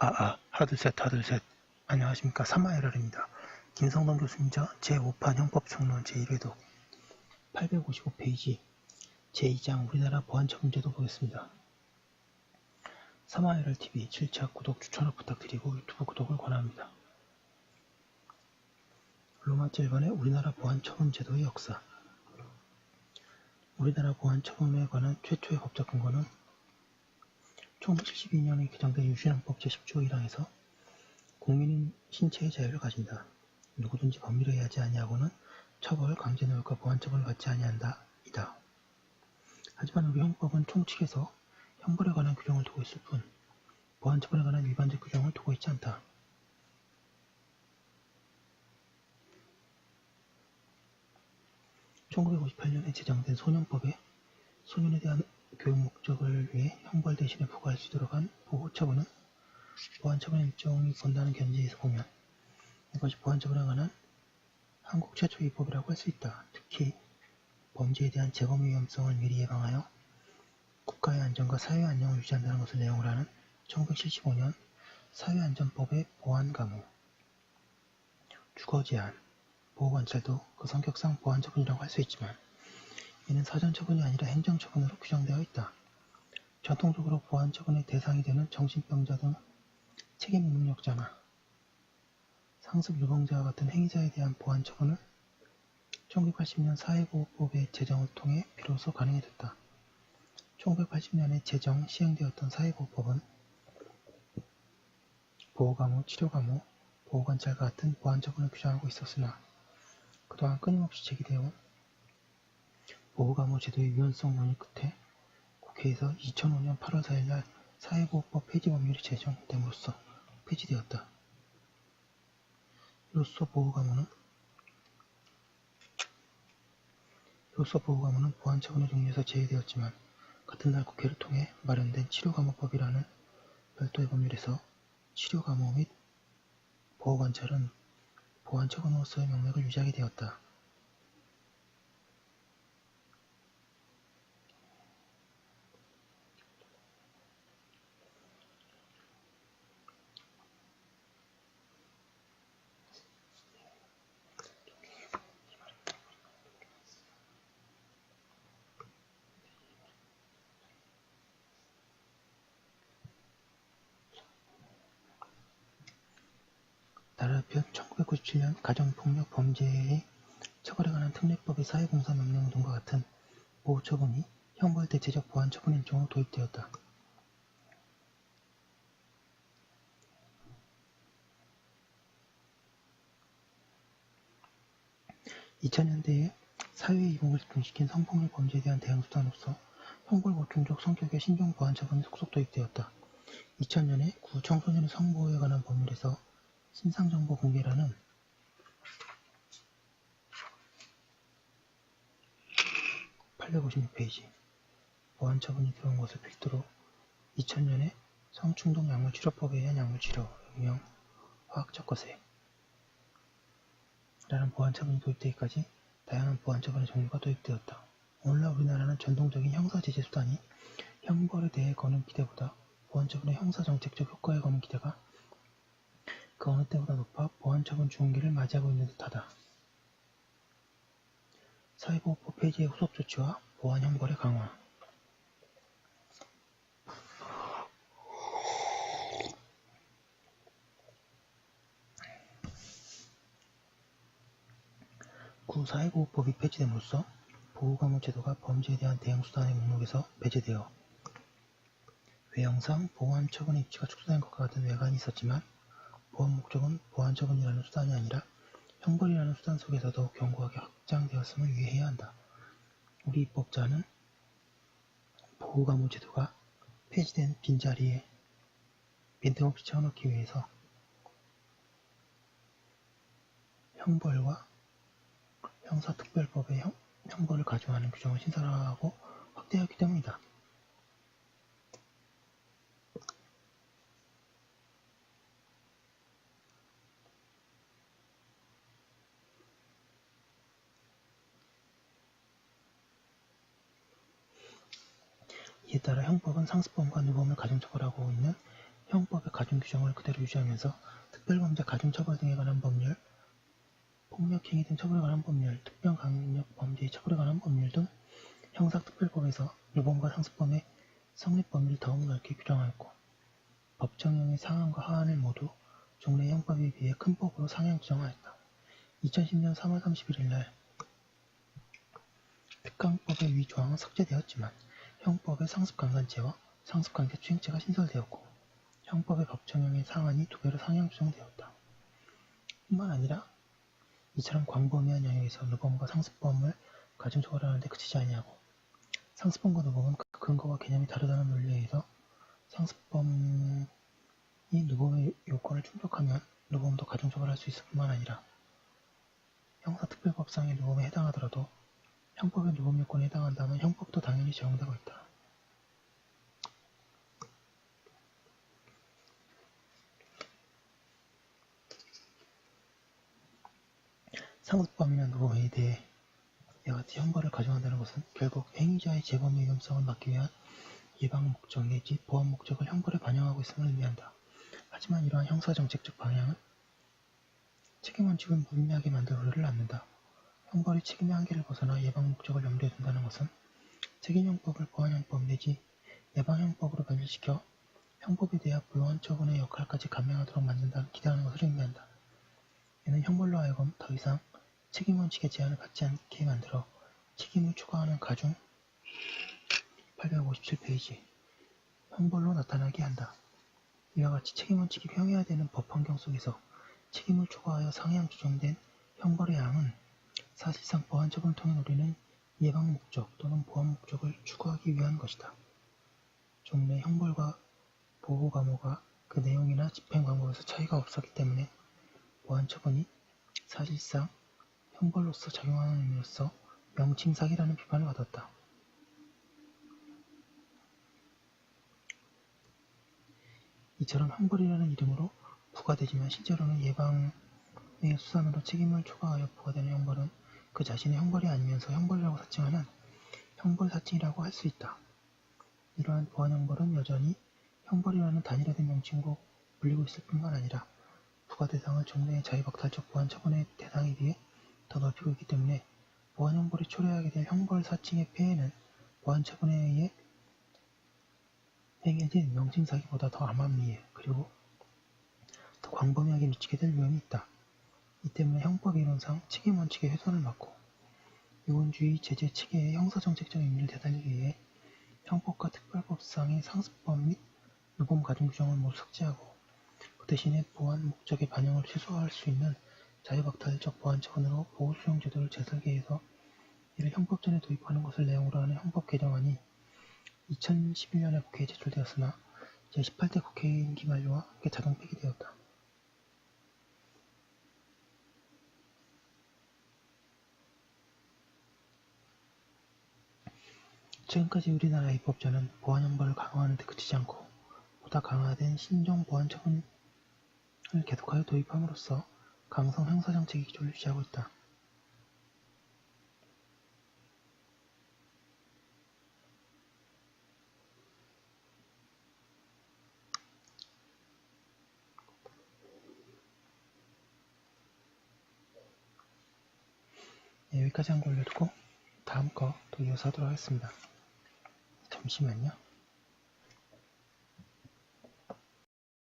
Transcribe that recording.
하나 둘 셋. 안녕하십니까. 3화LR입니다. 김성동 교수님자 제5판 형법정론 제1회독 855페이지 제2장 우리나라 보안처분제도 보겠습니다. 3화LRTV 7차 구독 추천을 부탁드리고 유튜브 구독을 권합니다. 로마자 1번의 우리나라 보안처분제도의 역사. 우리나라 보안처분에 관한 최초의 법적 근거는 1972년에 개정된 유신헌법 제10조 1항에서 국민은 신체의 자유를 가진다. 누구든지 법률에 의하지 아니하고는 처벌, 강제노역과 보안처벌을 받지 아니한다. 이다. 하지만 우리 형법은 총칙에서 형벌에 관한 규정을 두고 있을 뿐 보안처벌에 관한 일반적 규정을 두고 있지 않다. (1958년에) 제정된 소년법에 소년에 대한 교육 목적을 위해 형벌 대신에 부과할 수 있도록 한 보호처분은 보안처분의 일종이 본다는 견지에서 보면 이것이 보안처분에 관한 한국 최초의 입법이라고 할 수 있다. 특히 범죄에 대한 재범 위험성을 미리 예방하여 국가의 안전과 사회의 안녕을 유지한다는 것을 내용으로 하는 1975년 사회안전법의 보안가무, 주거제한, 보호관찰도 그 성격상 보안처분이라고 할 수 있지만 이는 사전처분이 아니라 행정처분으로 규정되어 있다. 전통적으로 보안처분의 대상이 되는 정신병자 등 책임능력자나 상습유봉자와 같은 행위자에 대한 보안처분은 1980년 사회보호법의 제정을 통해 비로소 가능해졌다. 1980년에 제정, 시행되었던 사회보호법은 보호감호, 치료감호, 보호관찰과 같은 보안처분을 규정하고 있었으나 그동안 끊임없이 제기되어 보호감호 제도의 유연성 논의 끝에 국회에서 2005년 8월 4일날 사회보호법 폐지법률이 제정됨으로써 폐지되었다. 이로써 보호감호는 보안처분의 종류에서 제외되었지만 같은 날 국회를 통해 마련된 치료감호법이라는 별도의 법률에서 치료감호 및 보호관찰은 보안처분으로서의 명맥을 유지하게 되었다. 나라편 1997년 가정폭력 범죄의 처벌에 관한 특례법의 사회공사명령 등과 같은 보호처분이 형벌 대체적 보안처분 일종으로 도입되었다. (2000년대에) 사회의 이목을 집중시킨 성폭력 범죄에 대한 대응 수단으로서 형벌 보충적 성격의 신종 보안처분이 속속 도입되었다. 2000년에 구 청소년의 성보호에 관한 법률에서 신상정보 공개라는 856페이지 보안처분이 들어온 것을 필두로 2000년에 성충동 약물치료법에 의한 약물치료, 일명 화학적 거세 라는 보안처분이 도입되기까지 다양한 보안처분의 종류가 도입되었다. 오늘날 우리나라는 전통적인 형사제재 수단이 형벌에 대해 거는 기대보다 보안처분의 형사정책적 효과에 거는 기대가 그 어느 때보다 높아 보안처분 중흥기를 맞이하고 있는 듯하다. 사회보호법 폐지의 후속 조치와 보안 형벌의 강화. 구 사회보호법이 폐지됨으로써 보호감호 제도가 범죄에 대한 대응 수단의 목록에서 배제되어 외형상 보안처분의 입지가 축소된 것과 같은 외관이 있었지만 보안 목적은 보안처분이라는 수단이 아니라 형벌이라는 수단 속에서 더욱 견고하게 확장되었음을 유의해야 한다. 우리 입법자는 보호감호 제도가 폐지된 빈자리에 빈틈없이 채워넣기 위해서 형벌과 형사특별법의 형벌을 가중하는 규정을 신설하고 확대하기 때문이다. 이에 따라 형법은 상습범과 누범을 가중처벌하고 있는 형법의 형법의 가중 규정을 그대로 유지하면서 특별범죄 가중처벌 등에 관한 법률, 폭력행위 등 처벌에 관한 법률, 특별강력범죄의 처벌에 관한 법률 등 형사특별법에서 유범과 상습범의 성립 범위를 더욱 넓게 규정하였고 법정형의 상한과 하한을 모두 종래 형법에 비해 큰 폭으로 상향 규정하였다. 2010년 3월 31일 날 특강법의 위 조항은 삭제되었지만 형법의 상습강간죄와 상습강제추행죄가 신설되었고 형법의 법정형의 상한이 2배로 상향 규정되었다. 뿐만 아니라 이처럼 광범위한 영역에서 누범과 상습범을 가중처벌하는 데 그치지 아니하고 상습범과 누범은 그 근거와 개념이 다르다는 논리에 의해서 상습범이 누범의 요건을 충족하면 누범도 가중처벌할 수 있을 뿐만 아니라 형사특별법상의 누범에 해당하더라도 형법의 누범 요건에 해당한다면 형법도 당연히 적용되고 있다. 상습범이나 누범에 대해 이와 같이 형벌을 가중한다는 것은 결국 행위자의 재범의 위험성을 막기 위한 예방 목적 내지 보완 목적을 형벌에 반영하고 있음을 의미한다. 하지만 이러한 형사정책적 방향은 책임원칙을 무의미하게 만들 우려를 낳는다. 형벌이 책임의 한계를 벗어나 예방 목적을 염두에 둔다는 것은 책임형법을 보완형법 내지 예방형법으로 변질시켜 형법에 대한 보완 처분의 역할까지 감행하도록 만든다는 기대하는 것을 의미한다. 이는 형벌로 하여금 더 이상 책임원칙의 제한을 받지 않게 만들어 책임을 초과하는 가중 857페이지 형벌로 나타나게 한다. 이와 같이 책임원칙이 평이화되는 법 환경 속에서 책임을 초과하여 상향 규정된 형벌의 양은 사실상 보완 처분을 통해 노리는 예방 목적 또는 보완 목적을 추구하기 위한 것이다. 종래 형벌과 보호 감호가 그 내용이나 집행 방법에서 차이가 없었기 때문에 보완 처분이 사실상 형벌로서 작용하는 의미로서 명칭 사기라는 비판을 받았다. 이처럼 형벌이라는 이름으로 부과되지만 실제로는 예방의 수단으로 책임을 초과하여 부과되는 형벌은 그 자신의 형벌이 아니면서 형벌이라고 사칭하는 형벌사칭이라고 할 수 있다. 이러한 보완형벌은 여전히 형벌이라는 단일화된 명칭으로 불리고 있을 뿐만 아니라 부과 대상을 종래의 자유박탈적 보완 처분의 대상에 비해 더 넓히고 있기 때문에 보완형벌이 초래하게 될 형벌사칭의 폐해는 보완 처분에 의해 행해진 명칭사기보다 더 암암리에 그리고 더 광범위하게 미치게 될 위험이 있다. 이 때문에 형법 이론상 책임원칙의 훼손을 막고 유본주의 제재 체계의 형사정책적 의미를 되살리기 위해 형법과 특별법상의 상습범 및 누범 가중 규정을 모두 삭제하고 그 대신에 보완 목적의 반영을 최소화할 수 있는 자유박탈적 보완 처분으로 보호수용 제도를 재설계해서 이를 형법전에 도입하는 것을 내용으로 하는 형법 개정안이 2011년에 국회에 제출되었으나 제18대 국회 임기 만료와 함께 자동 폐기되었다. 지금까지 우리나라의 입법자는 보완형벌을 강화하는 데 그치지 않고 보다 강화된 신종 보완 처분을 계속하여 도입함으로써 강성 형사정책의 기조를 유지하고 있다. 네, 여기까지 한 거 올려두고 다음 거 또 이어서 하도록 하겠습니다. 잠시만요.